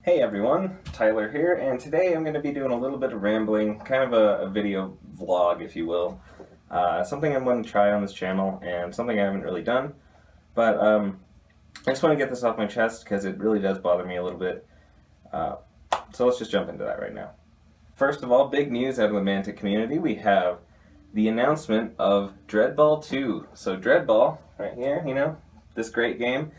Hey everyone, Tyler here, and today I'm going to be doing a little bit of rambling, kind of a video vlog, if you will. Something I'm going to try on this channel, and something I haven't really done, but I just want to get this off my chest because it really does bother me a little bit. So let's just jump into that right now. First of all, big news out of the Mantic community, we have the announcement of Dreadball 2. So Dreadball, right here, this great game.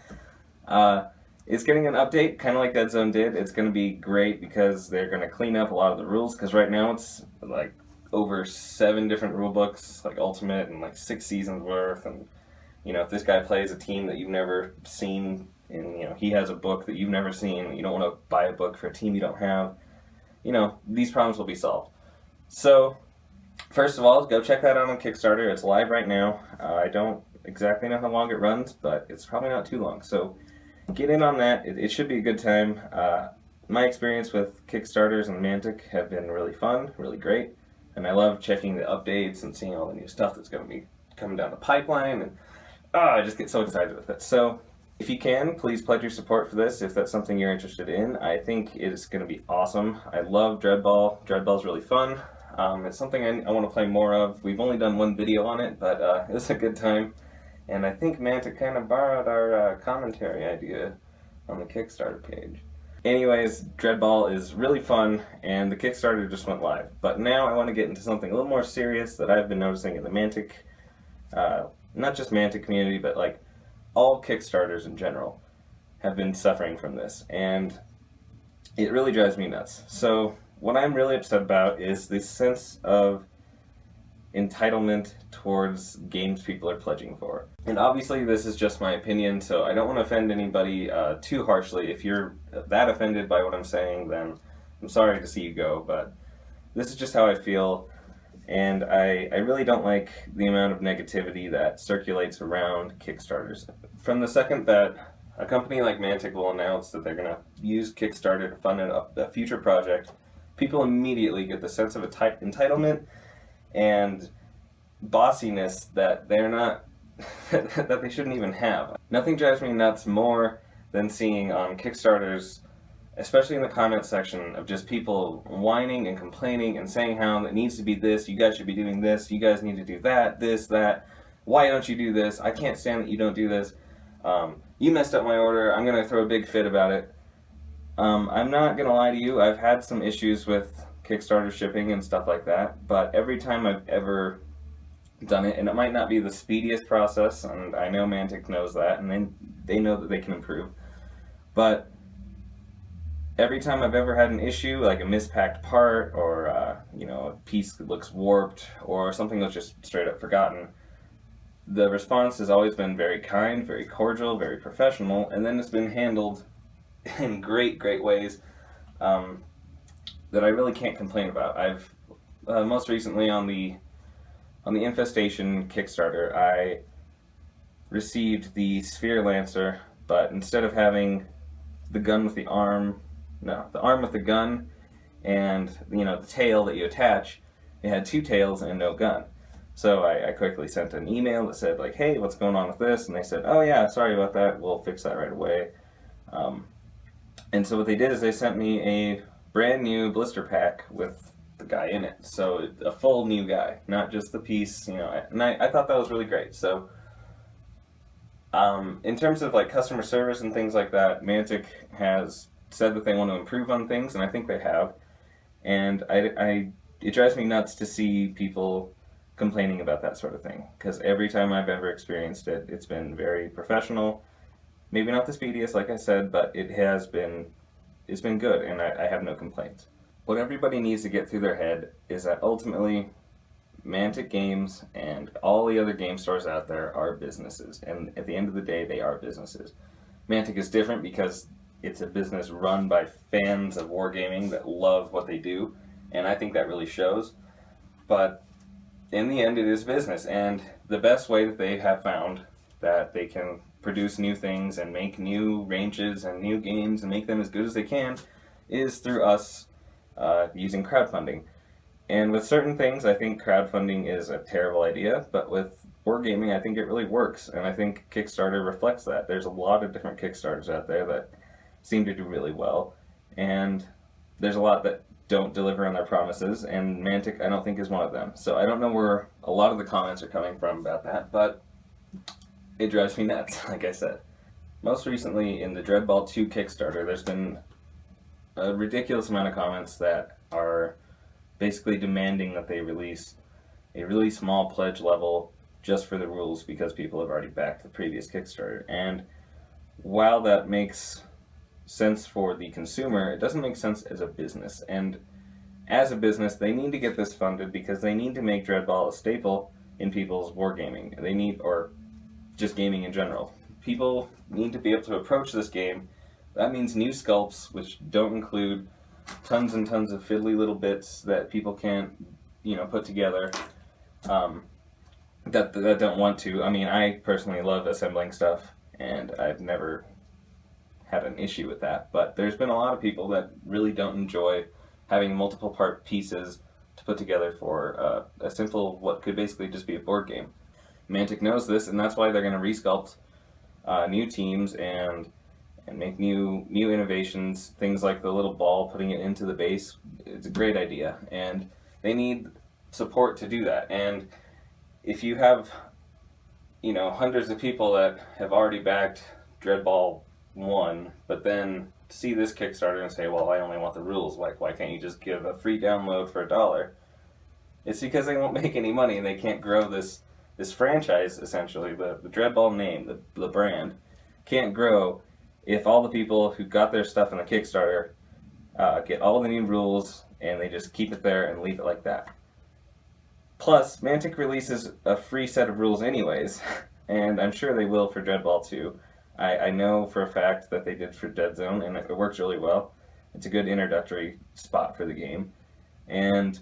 It's getting an update, kind of like Deadzone did. It's going to be great because they're going to clean up a lot of the rules, because right now it's like over 7 different rule books, like Ultimate, and like 6 seasons worth. And if this guy plays a team that you've never seen, and he has a book that you've never seen, you don't want to buy a book for a team you don't have, these problems will be solved. So first of all, go check that out on Kickstarter. It's live right now. I don't exactly know how long it runs, but it's probably not too long. So get in on that. It should be a good time. My experience with Kickstarters and Mantic have been really fun, really great, and I love checking the updates and seeing all the new stuff that's going to be coming down the pipeline, and I just get so excited with it. So if you can, please pledge your support for this if that's something you're interested in. I think it's going to be awesome. I love Dreadball. Dreadball's really fun. It's something I want to play more of. We've only done one video on it, but it was a good time. And I think Mantic kind of borrowed our commentary idea on the Kickstarter page. Anyways, Dreadball is really fun, and the Kickstarter just went live. But now I want to get into something a little more serious that I've been noticing in the Mantic, not just Mantic community, but like all Kickstarters in general have been suffering from this. And it really drives me nuts. So what I'm really upset about is this sense of entitlement towards games people are pledging for. And obviously this is just my opinion, so I don't want to offend anybody too harshly. If you're that offended by what I'm saying, then I'm sorry to see you go, but this is just how I feel, and I really don't like the amount of negativity that circulates around Kickstarters. From the second that a company like Mantic will announce that they're going to use Kickstarter to fund a future project, people immediately get the sense of entitlement and bossiness that they're not that they shouldn't even have. Nothing drives me nuts more than seeing on Kickstarters, especially in the comment section, of just people whining and complaining and saying how it needs to be this, you guys should be doing this, you guys need to do that, this, that, why don't you do this, I can't stand that you don't do this, you messed up my order, I'm gonna throw a big fit about it. I'm not gonna lie to you, I've had some issues with Kickstarter shipping and stuff like that, but every time I've ever done it, and it might not be the speediest process, and I know Mantic knows that, and they know that they can improve, but every time I've ever had an issue, like a mispacked part, or a piece that looks warped, or something that's just straight up forgotten, the response has always been very kind, very cordial, very professional, and then it's been handled in great ways that I really can't complain about. I've most recently on the Infestation Kickstarter, I received the Sphere Lancer, but instead of having the gun with the arm, the arm with the gun, and the tail that you attach, it had 2 tails and no gun. So I quickly sent an email that said like, hey, what's going on with this? And they said, oh yeah, sorry about that, we'll fix that right away. And so what they did is they sent me a brand new blister pack with the guy in it, so a full new guy, not just the piece, and I thought that was really great. So in terms of like customer service and things like that, Mantic has said that they want to improve on things, and I think they have, and it drives me nuts to see people complaining about that sort of thing, because every time I've ever experienced it, it's been very professional. Maybe not the speediest, like I said, but it's been good, and I have no complaints. What everybody needs to get through their head is that ultimately, Mantic Games and all the other game stores out there are businesses, and at the end of the day, they are businesses. Mantic is different because it's a business run by fans of wargaming that love what they do, and I think that really shows. But in the end, it is business, and the best way that they have found that they can produce new things and make new ranges and new games and make them as good as they can is through us using crowdfunding. And with certain things, I think crowdfunding is a terrible idea, but with wargaming, I think it really works, and I think Kickstarter reflects that. There's a lot of different Kickstarters out there that seem to do really well, and there's a lot that don't deliver on their promises, and Mantic, I don't think, is one of them. So I don't know where a lot of the comments are coming from about that, but it drives me nuts, like I said. Most recently, in the Dreadball 2 Kickstarter, there's been a ridiculous amount of comments that are basically demanding that they release a really small pledge level just for the rules because people have already backed the previous Kickstarter. And while that makes sense for the consumer, it doesn't make sense as a business. And as a business, they need to get this funded because they need to make Dreadball a staple in people's wargaming. They need, or just gaming in general. People need to be able to approach this game. That means new sculpts, which don't include tons and tons of fiddly little bits that people can't, put together. That don't want to. I mean, I personally love assembling stuff, and I've never had an issue with that. But there's been a lot of people that really don't enjoy having multiple part pieces to put together for a simple, what could basically just be a board game. Mantic knows this, and that's why they're going to resculpt new teams and make new innovations. Things like the little ball, putting it into the base. It's a great idea, and they need support to do that. And if you have, hundreds of people that have already backed Dreadball 1, but then see this Kickstarter and say, well, I only want the rules, like, why can't you just give a free download for $1? It's because they won't make any money and they can't grow this franchise, essentially. The Dreadball name, the brand, can't grow if all the people who got their stuff in the Kickstarter get all the new rules and they just keep it there and leave it like that. Plus, Mantic releases a free set of rules anyways, and I'm sure they will for Dreadball 2. I know for a fact that they did for Deadzone, and it works really well. It's a good introductory spot for the game. And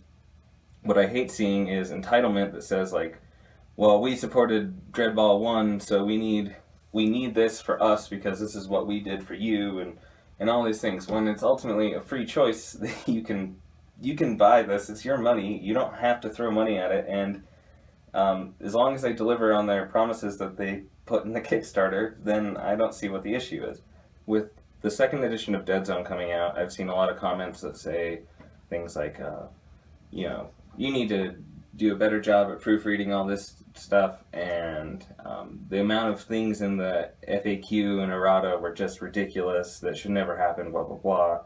what I hate seeing is entitlement that says, like, well, we supported Dreadball 1, so we need this for us because this is what we did for you, and all these things, when it's ultimately a free choice. You can buy this, it's your money, you don't have to throw money at it, and as long as they deliver on their promises that they put in the Kickstarter, then I don't see what the issue is. With the second edition of Deadzone coming out, I've seen a lot of comments that say things like, you need to do a better job at proofreading all this stuff, and the amount of things in the FAQ and errata were just ridiculous, that should never happen, blah, blah, blah.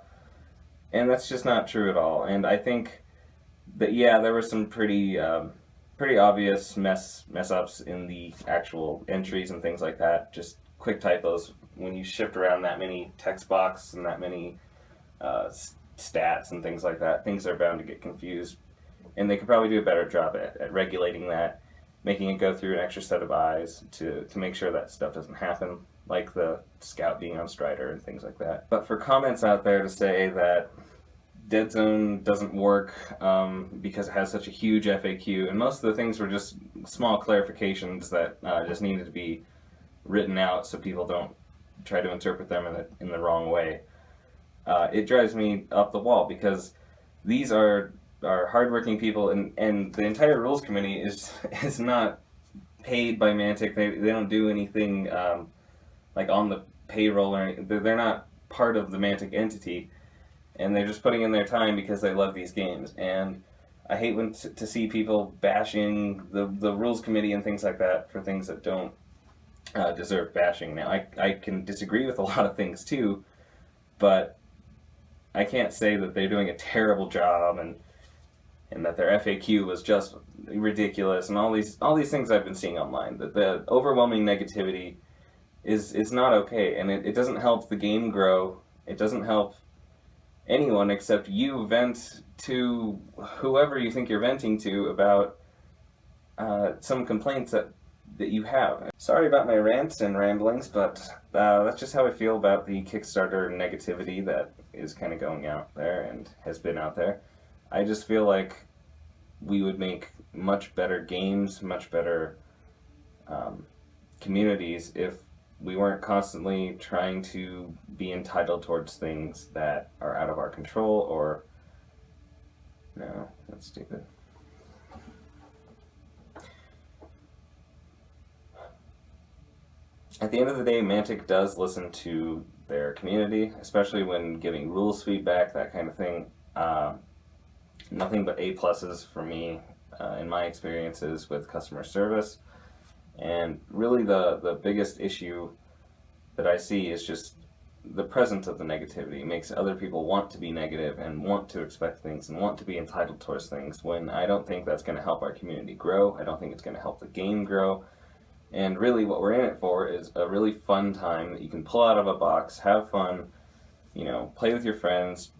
And that's just not true at all. And I think that, yeah, there were some pretty obvious mess ups in the actual entries and things like that. Just quick typos. When you shift around that many text boxes and that many stats and things like that, things are bound to get confused. And they could probably do a better job at regulating that, making it go through an extra set of eyes to make sure that stuff doesn't happen, like the scout being on Strider and things like that. But for comments out there to say that Deadzone doesn't work because it has such a huge FAQ, and most of the things were just small clarifications that just needed to be written out so people don't try to interpret them in the wrong way. It drives me up the wall because these are hardworking people, and the entire rules committee is not paid by Mantic. They don't do anything like on the payroll or anything. They're not part of the Mantic entity, and they're just putting in their time because they love these games. And I hate when to see people bashing the rules committee and things like that for things that don't deserve bashing. Now, I can disagree with a lot of things too, but I can't say that they're doing a terrible job and that their FAQ was just ridiculous and all these things I've been seeing online. That the overwhelming negativity is not okay, and it doesn't help the game grow. It doesn't help anyone except you vent to whoever you think you're venting to about some complaints that you have. Sorry about my rants and ramblings, but that's just how I feel about the Kickstarter negativity that is kind of going out there and has been out there. I just feel like we would make much better games, much better communities if we weren't constantly trying to be entitled towards things that are out of our control or... No, that's stupid. At the end of the day, Mantic does listen to their community, especially when giving rules feedback, that kind of thing. Nothing but A pluses for me in my experiences with customer service. And really the biggest issue that I see is just the presence of the negativity. It makes other people want to be negative and want to expect things and want to be entitled towards things, when I don't think that's going to help our community grow. I don't think it's going to help the game grow. And really what we're in it for is a really fun time that you can pull out of a box, have fun, you know, play with your friends,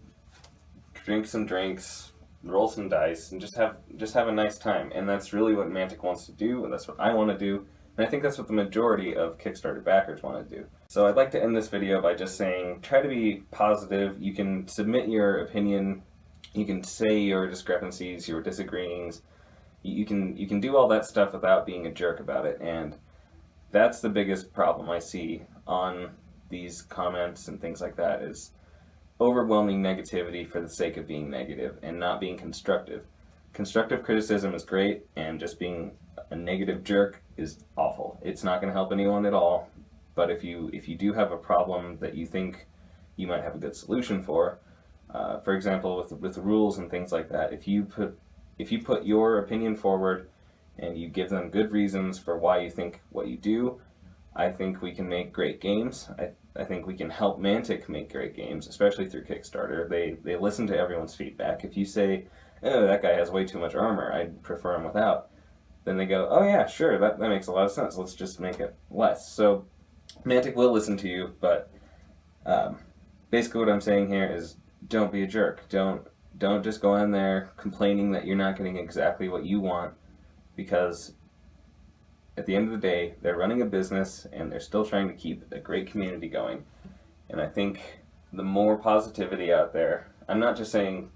drink some drinks, roll some dice, and just have a nice time. And that's really what Mantic wants to do, and that's what I want to do. And I think that's what the majority of Kickstarter backers want to do. So I'd like to end this video by just saying, try to be positive. You can submit your opinion, you can say your discrepancies, your disagreeings. You can do all that stuff without being a jerk about it, and that's the biggest problem I see on these comments and things like that, is overwhelming negativity for the sake of being negative and not being constructive. Constructive criticism is great, and just being a negative jerk is awful. It's not going to help anyone at all. But if you do have a problem that you think you might have a good solution for example, with rules and things like that, if you put your opinion forward and you give them good reasons for why you think what you do, I think we can make great games. I think we can help Mantic make great games, especially through Kickstarter. They listen to everyone's feedback. If you say, oh, that guy has way too much armor, I'd prefer him without, then they go, oh yeah, sure, that makes a lot of sense. Let's just make it less. So Mantic will listen to you, but basically what I'm saying here is, don't be a jerk. Don't just go in there complaining that you're not getting exactly what you want, because at the end of the day, they're running a business and they're still trying to keep a great community going. And I think the more positivity out there, I'm not just saying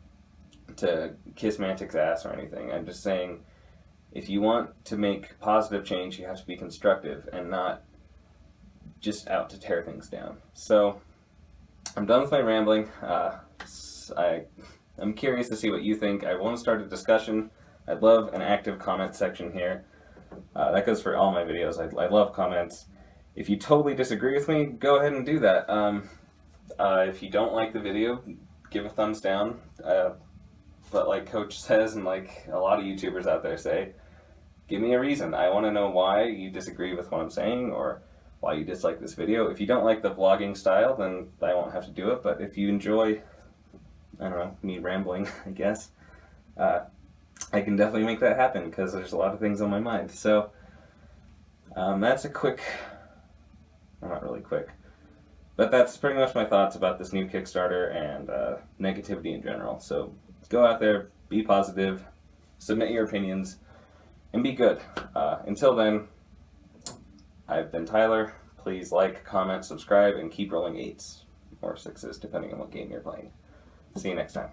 to kiss Mantic's ass or anything, I'm just saying if you want to make positive change, you have to be constructive and not just out to tear things down. So I'm done with my rambling. I'm curious to see what you think. I want to start a discussion. I'd love an active comment section here. That goes for all my videos. I love comments. If you totally disagree with me, go ahead and do that. If you don't like the video, give a thumbs down. But like Coach says, and like a lot of YouTubers out there say, give me a reason. I want to know why you disagree with what I'm saying, or why you dislike this video. If you don't like the vlogging style, then I won't have to do it. But if you enjoy, I don't know, me rambling, I guess, I can definitely make that happen, because there's a lot of things on my mind. So that's a quick, well, not really quick, but that's pretty much my thoughts about this new Kickstarter and negativity in general. So go out there, be positive, submit your opinions, and be good. Until then, I've been Tyler. Please like, comment, subscribe, and keep rolling 8s or 6s, depending on what game you're playing. See you next time.